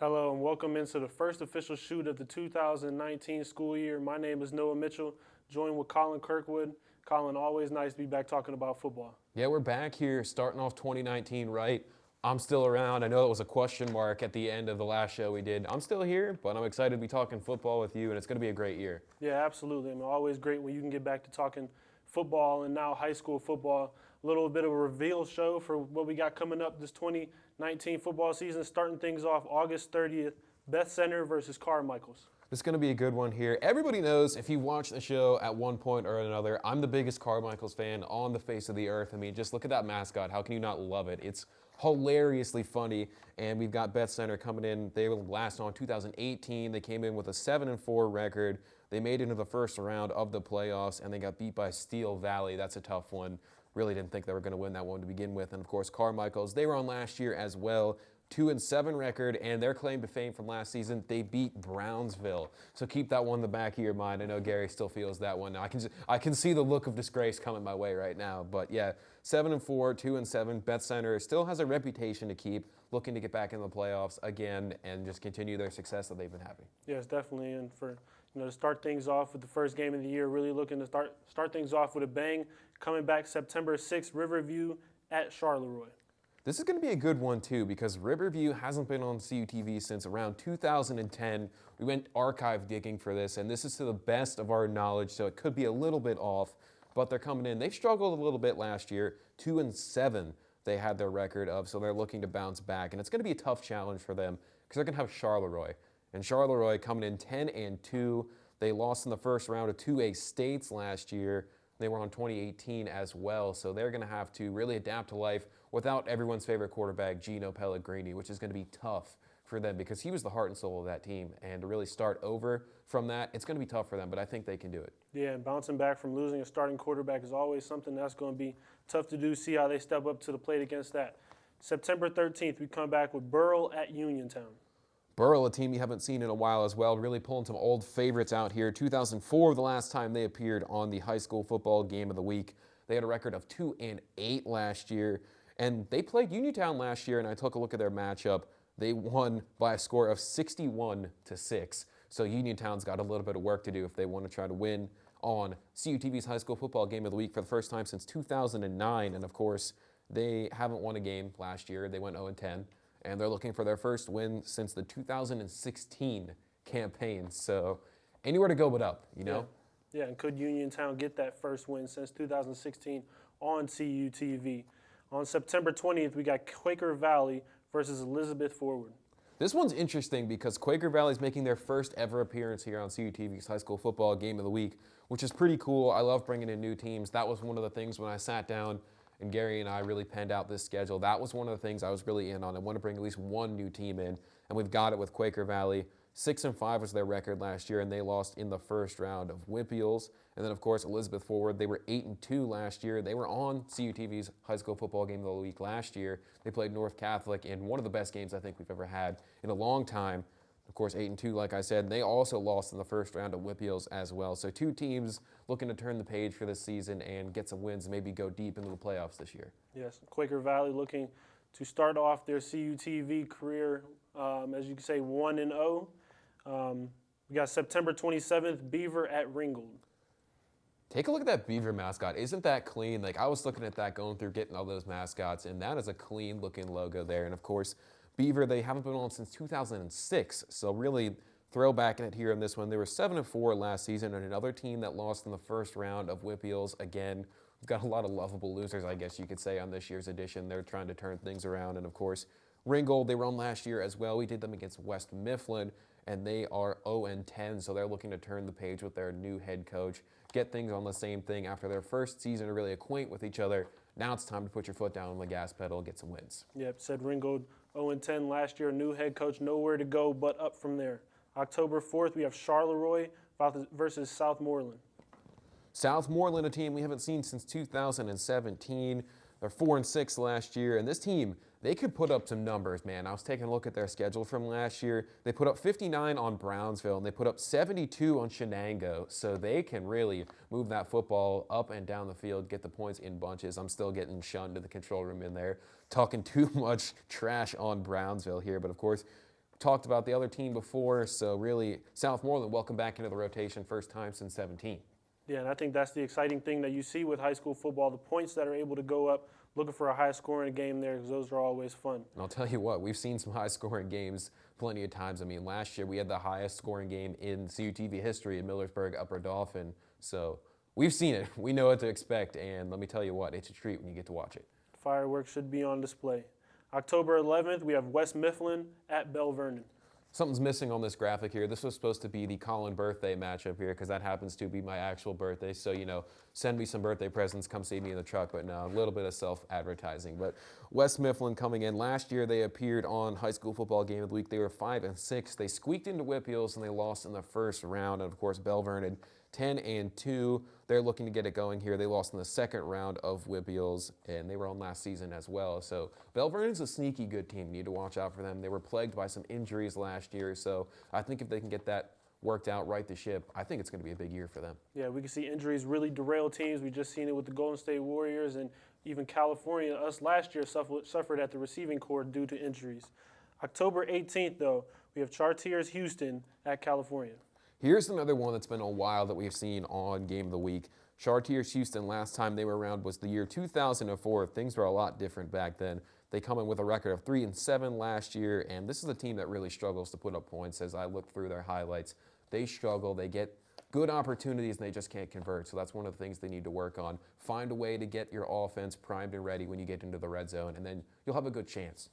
Hello and welcome into the first official shoot of the 2019 school year. My name is Noah Mitchell, joined with Colin Kirkwood. Colin, always nice to be back talking about football. Yeah, we're back here starting off 2019 right. I'm still around. I know it was a question mark at the end of the last show we did. I'm still here, but I'm excited to be talking football with you, and it's going to be a great year. Yeah, absolutely. I mean, always great when you can get back to talking football and now high school football. A little bit of a reveal show for what we got coming up this 2019 football season, starting things off August 30th, Beth Center versus Carmichael's. It's going to be a good one here. Everybody knows if you watch the show at one point or another, I'm the biggest Carmichael's fan on the face of the earth. I mean, just look at that mascot. How can you not love it? It's hilariously funny, and we've got Beth Center coming in. They were last on 2018. They came in with a 7-4 record. They made it into the first round of the playoffs, and they got beat by Steel Valley. That's a tough one. Really didn't think they were going to win that one to begin with. And, of course, Carmichael's, they were on last year as well. 2-7 record, and their claim to fame from last season, they beat Brownsville. So keep that one in the back of your mind. I know Gary still feels that one. I can see the look of disgrace coming my way right now. But yeah, 7-4, 2-7. Beth Center still has a reputation to keep, looking to get back in the playoffs again and just continue their success that they've been having. Yes, definitely. And for to start things off with the first game of the year, really looking to start things off with a bang. Coming back September 6th, Riverview at Charleroi. This is going to be a good one, too, because Riverview hasn't been on CUTV since around 2010. We went archive digging for this, and this is to the best of our knowledge, so it could be a little bit off, but they're coming in. They struggled a little bit last year. 2-7 they had their record of, so they're looking to bounce back, and it's going to be a tough challenge for them because they're going to have Charleroi. And Charleroi coming in 10-2. They lost in the first round of 2A states last year. They were on 2018 as well, so they're going to have to really adapt to life without everyone's favorite quarterback, Gino Pellegrini, which is going to be tough for them because he was the heart and soul of that team. And to really start over from that, it's going to be tough for them, but I think they can do it. Yeah, and bouncing back from losing a starting quarterback is always something that's going to be tough to do. See how they step up to the plate against that. September 13th, we come back with Burrell at Uniontown. Burrell, a team you haven't seen in a while as well, really pulling some old favorites out here. 2004, the last time they appeared on the high school football game of the week. They had a record of 2-8 last year, and they played Uniontown last year, and I took a look at their matchup. They won by a score of 61-6. So Uniontown's got a little bit of work to do if they want to try to win on CUTV's high school football game of the week for the first time since 2009. And of course, they haven't won a game last year. They went 0-10. And they're looking for their first win since the 2016 campaign. So anywhere to go but up, you know? Yeah, and could Uniontown get that first win since 2016 on CUTV? On September 20th, we got Quaker Valley versus Elizabeth Forward. This one's interesting because Quaker Valley is making their first ever appearance here on CUTV's high school football game of the week, which is pretty cool. I love bringing in new teams. That was one of the things when I sat down and Gary and I really penned out this schedule. That was one of the things I was really in on. I want to bring at least one new team in, and we've got it with Quaker Valley. 6-5 was their record last year, and they lost in the first round of Whippeals. And then, of course, Elizabeth Forward, they were 8-2 last year. They were on CUTV's high school football game of the week last year. They played North Catholic in one of the best games I think we've ever had in a long time. Of course, 8-2, like I said. They also lost in the first round of Whippeals as well. So two teams looking to turn the page for this season and get some wins and maybe go deep into the playoffs this year. Yes, Quaker Valley looking to start off their CUTV career, as you can say, 1-0. We got September 27th, Beaver at Ringgold. Take a look at that Beaver mascot. Isn't that clean? Like, I was looking at that going through getting all those mascots, and that is a clean-looking logo there. And, of course, Beaver, they haven't been on since 2006, so really throwbacking it here in this one. They were 7-4 last season, and another team that lost in the first round of Whippeals. Again, we've got a lot of lovable losers, I guess you could say, on this year's edition. They're trying to turn things around, and, of course, Ringgold, they were on last year as well. We did them against West Mifflin, and they are 0-10, so they're looking to turn the page with their new head coach, get things on the same thing after their first season to really acquaint with each other. Now it's time to put your foot down on the gas pedal and get some wins. Yep, said Ringgold 0-10 last year, new head coach, nowhere to go but up from there. October 4th, we have Charleroi versus Southmoreland. Southmoreland, a team we haven't seen since 2017. They're 4-6 last year, and this team, they could put up some numbers, man. I was taking a look at their schedule from last year. They put up 59 on Brownsville, and they put up 72 on Shenango, so they can really move that football up and down the field, get the points in bunches. I'm still getting shunned to the control room in there, talking too much trash on Brownsville here, but of course, talked about the other team before, so really Southmoreland welcome back into the rotation, first time since 17. Yeah, and I think that's the exciting thing that you see with high school football, the points that are able to go up, looking for a high-scoring game there, because those are always fun. And I'll tell you what, we've seen some high-scoring games plenty of times. I mean, last year we had the highest-scoring game in CUTV history in Millersburg Upper Dauphin, so we've seen it. We know what to expect, and let me tell you what, it's a treat when you get to watch it. Fireworks should be on display. October 11th, we have West Mifflin at Belle Vernon. Something's missing on this graphic here. This was supposed to be the Colin birthday matchup here because that happens to be my actual birthday. So, send me some birthday presents, come see me in the truck. But no, a little bit of self-advertising. But West Mifflin coming in. Last year they appeared on High School Football Game of the Week. They were 5-6. They squeaked into Whip Hills and they lost in the first round. And of course, Belle Vernon 10-2. They're looking to get it going here. They lost in the second round of Whip Hills, and they were on last season as well. So Belle Vernon's a sneaky good team. You need to watch out for them. They were plagued by some injuries last year, so I think if they can get that worked out, right the ship, I think it's going to be a big year for them. Yeah, we can see injuries really derail teams. We just seen it with the Golden State Warriors, and even California. Us last year suffered at the receiving corps due to injuries. October 18th, though, we have Chartiers Houston at California. Here's another one that's been a while that we've seen on Game of the Week. Chartiers Houston, last time they were around was the year 2004. Things were a lot different back then. They come in with a record of 3-7 last year, and this is a team that really struggles to put up points. As I look through their highlights, they struggle. They get good opportunities, and they just can't convert. So that's one of the things they need to work on. Find a way to get your offense primed and ready when you get into the red zone, and then you'll have a good chance.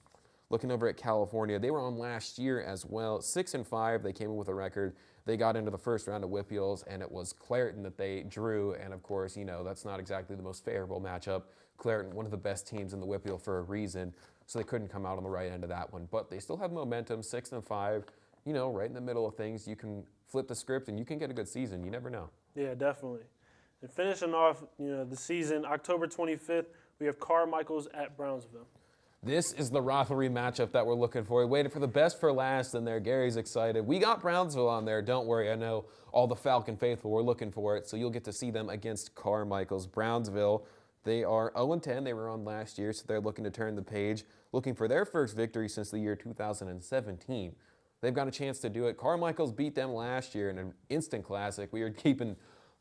Looking over at California, they were on last year as well. 6-5, they came in with a record. They got into the first round of Whip Hills, and it was Clareton that they drew. And of course, that's not exactly the most favorable matchup. Clareton, one of the best teams in the Whip Hill for a reason, so they couldn't come out on the right end of that one. But they still have momentum, 6-5, right in the middle of things. You can flip the script, and you can get a good season. You never know. Yeah, definitely. And finishing off, the season, October 25th, we have Carmichael's at Brownsville. This is the rivalry matchup that we're looking for. We waited for the best for last, and there, Gary's excited. We got Brownsville on there. Don't worry. I know all the Falcon faithful were looking for it, so you'll get to see them against Carmichael's. Brownsville, they are 0-10. They were on last year, so they're looking to turn the page, looking for their first victory since the year 2017. They've got a chance to do it. Carmichael's beat them last year in an instant classic. We were keeping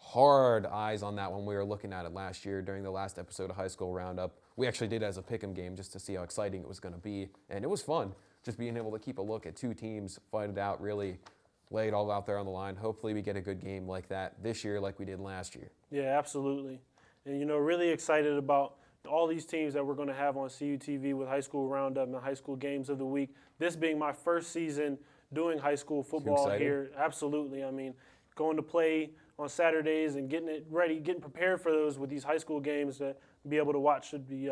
hard eyes on that when we were looking at it last year during the last episode of High School Roundup. We actually did it as a pick'em game just to see how exciting it was going to be, and it was fun just being able to keep a look at two teams, fight it out, really lay it all out there on the line. Hopefully we get a good game like that this year like we did last year. Yeah, absolutely. And, really excited about all these teams that we're going to have on CUTV with High School Roundup and High School Games of the Week. This being my first season doing high school football here. Absolutely. I mean, going to play on Saturdays and getting it ready, getting prepared for those with these high school games to be able to watch should be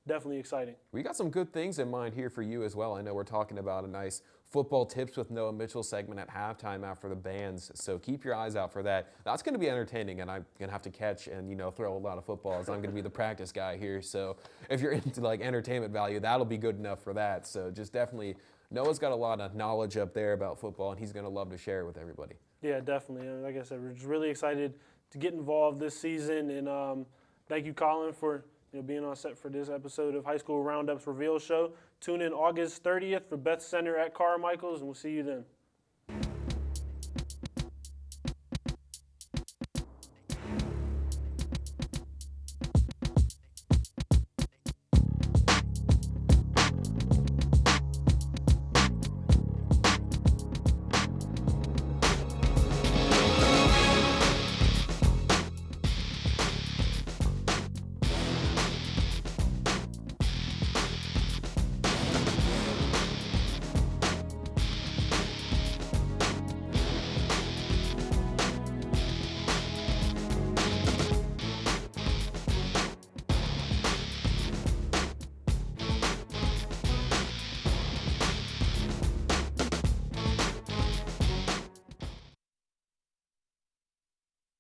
definitely exciting. We got some good things in mind here for you as well. I know we're talking about a nice football tips with Noah Mitchell segment at halftime after the bands, so keep your eyes out for that. That's going to be entertaining, and I'm going to have to catch and throw a lot of footballs. I'm going to be the practice guy here, so if you're into entertainment value, that'll be good enough for that. So just definitely, Noah's got a lot of knowledge up there about football, and he's going to love to share it with everybody. Yeah, definitely. And like I said, we're just really excited to get involved this season, and thank you, Colin, for being on set for this episode of High School Roundup's Reveal Show. Tune in August 30th for Beth Center at Carmichael's, and we'll see you then.